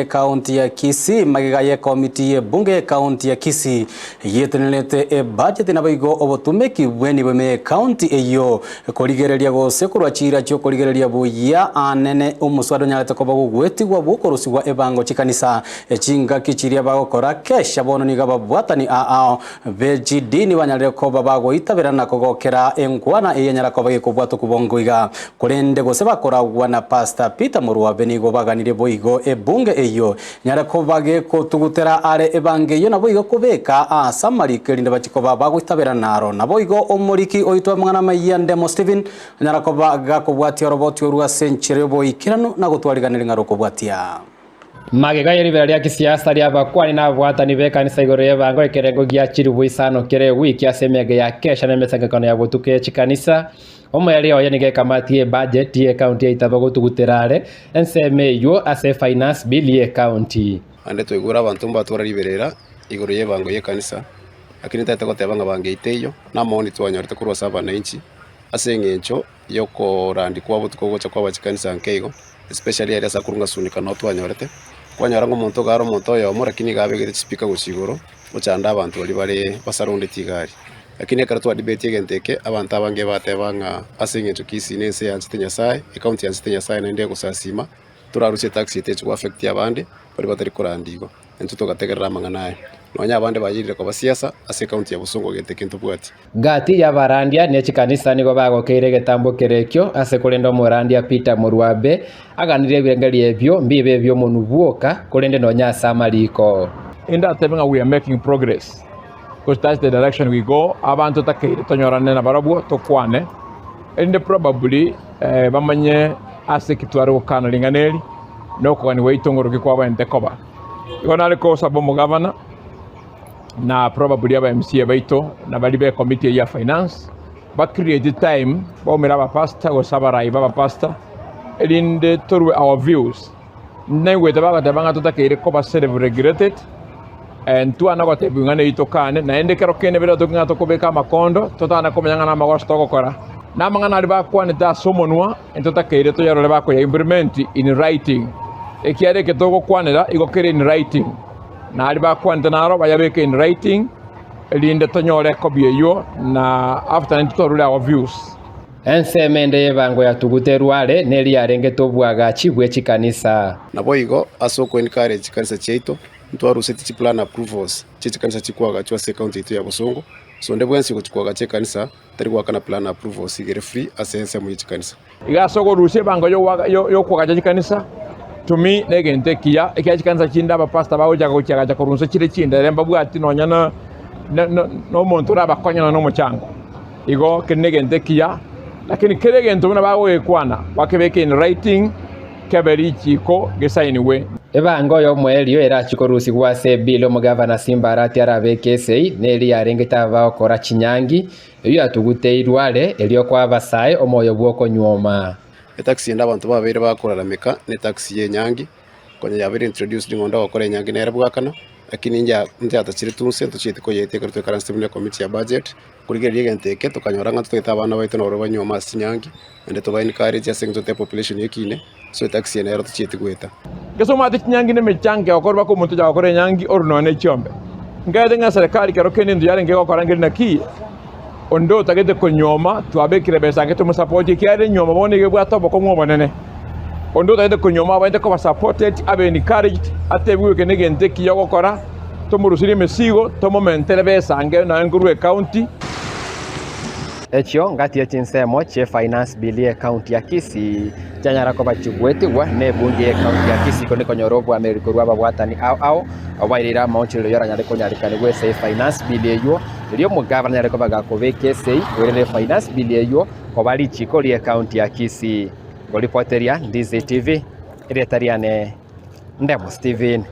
Kaunti ya Kisii magigaye komiti ye bunge ya kaunti ya Kisii yetenelete budget na baigo obotumeki bweni bwe kaunti eyo korigereria gose kurwachira cyo korigereria buya anene umuswado nyalete ko bagugwetigwa bukorusigwa ebango chikanisa echinga kichiria bagokora kesha bono niga babwatani ao vegidini banyalire ko babago itaberana kogokera enkwana eyenyara ko bagiko bwato kubongoiga kurende gose bakoragwa na Pastor Peter Murwa benigo baganire boigo ebunge iyo nyarako bage ko tugutera are ebangeyo nabo igo kubeka samari kerinde batiko babago itabera naro nabo igo omuriki oitwa mwana mayande mo Steven nyarako baga ko bwatia roboti urwa century boy kirano na gutwariganira ngaro ko bwatia magega yeribera rya kisiasa rya bakwani na bwatani beka ni saigoro yebango ekerengo gya chiribu isano kere wiki asemege ya kesha na mesangakano ya botuke chikanisa omo yali oyanige kamati budget ye county ya itabago tuguterare enseme yo ase finance bill ye county ande twigura abantu mbatura riberera igoro yebango ye kanisa akini tata kotebanga bange iteyo na moni twanyorete kurwa saba na inchi ase ngencho yoko randi kwa butuko gocha kwa bachikanisa nkego especially area sakurunga sunika no twanyorete kwanyara ngo muntu garo muntu yo mora kini gabegete speaker gusigoro ochanda abantu bali bare basarundi tigari lakini karatu debate yegenteke abantu abange batebanga asingecho Kisii nese yanzite nyasaye account yanzite nyasaye nende gusasima turarushe tax ite cyo affect yabande bari batari kurandigo entuto gategerera manganaye nonya abande bayirire ko basiasa ase account ya busongo genteke ntubwati gati ya barandia ne chikanisa nigo bago keirege tambo kerekyo ase kulendo murandia Peter Murwabe aganire birengeri ebyo mbibe byo munubuoka kulende nonya samaliko inda tebenga we are making progress because that's the direction we go abantu takeire tonyorane na barabu tokwane and probably bamanye ase kitwaro kana linganeli noko ni waitongoro kikwa bente koba igona ko sabo governor na probably aba MCA baito na balibe committee ya finance ba create time ba miraba pastor go sabarai baba pastor in the through our views nengwe tabanga tutakeire koba self regretted and tu anago tebungane itokane na ende kero kene bera tokinga tokobeka makondo totana komyanga na magosto kokora na mangana liba kwa nda somonwa entota keire to yaro liba ko ya implement in writing ekiare ke togo kwanera igokere in writing na liba kwa ntanaro bayabeke in writing elinde tonyore kobiyo na after ntorule our views ensemende yebango ya tuguterwale neli yarenge tobwaga chibwe chikanisa nabo igo asoko encourage kanisa cheito ntwaru seti plan approvals chikanisa chikwaga chwa account itu ya busongo so ndebwensi ko chikwaga chekanisa tari kwa kana plan approvals igere free asense mu chikanisa igasoko rushe bango yo kwaga chikanisa to me negente kiya chikanisa chinda ba pastor bawo jago kyaga kurunse chire chinda remba bwati nonyana no montura bakonya no mochango igo kenegente kiya lakini keregento bana bawo ekwana wakebeke in writing keberi chiko gesainiwe ebango yo mwelio era chikorusi gwase bilo mugavana Simbarati arabekesei neli yarengeta bakora chinyangi eyo atuguteirwale elio kwa basaye omoyo bwoko nyoma taxi nda abantu babere bakora meka ne taxi ye nyangi konya yabere introduce lingonda bakora nyangi na erabwakana lakini nja atachire tunse tuchite ko yete kartu karanstable committee ya budget kurigeri yegenteke tukanyoranga tuteta abana baito no banyoma sinyangi ende to baini encourage asengto te population yekine so taxi na eratu chite gweta geso mati nyangi ne mechange akorba ko muntu ja akore nyangi orno ne chombe ngade nga serikali kero kene ndu yare ngeko korangeri na ki ondo tagete ko nyoma twabekire besa ngeto mu support kiare nyoma bone ge bwato boko ngo bonene ondo tagete ko nyoma bande ko supported abe encouraged atebwe kene gente ki yokora to murusiri mesigo to momentere besa nge na ngurwe county echo ngati echinsemo che finance bill ye county ya Kisii janyara ko bachugwetigwa ne bunge ye county ya Kisii koniko nyorobo ameriko rwaba bwatani ao obairira maunchiro yora nyale konyarikani gwe say finance bill eyo lyo mugavana nyale ko bagakobeke say wele finance bill eyo obali chiko ye county ya Kisii golipoteria DZ TV Retariane Ndemo Steven.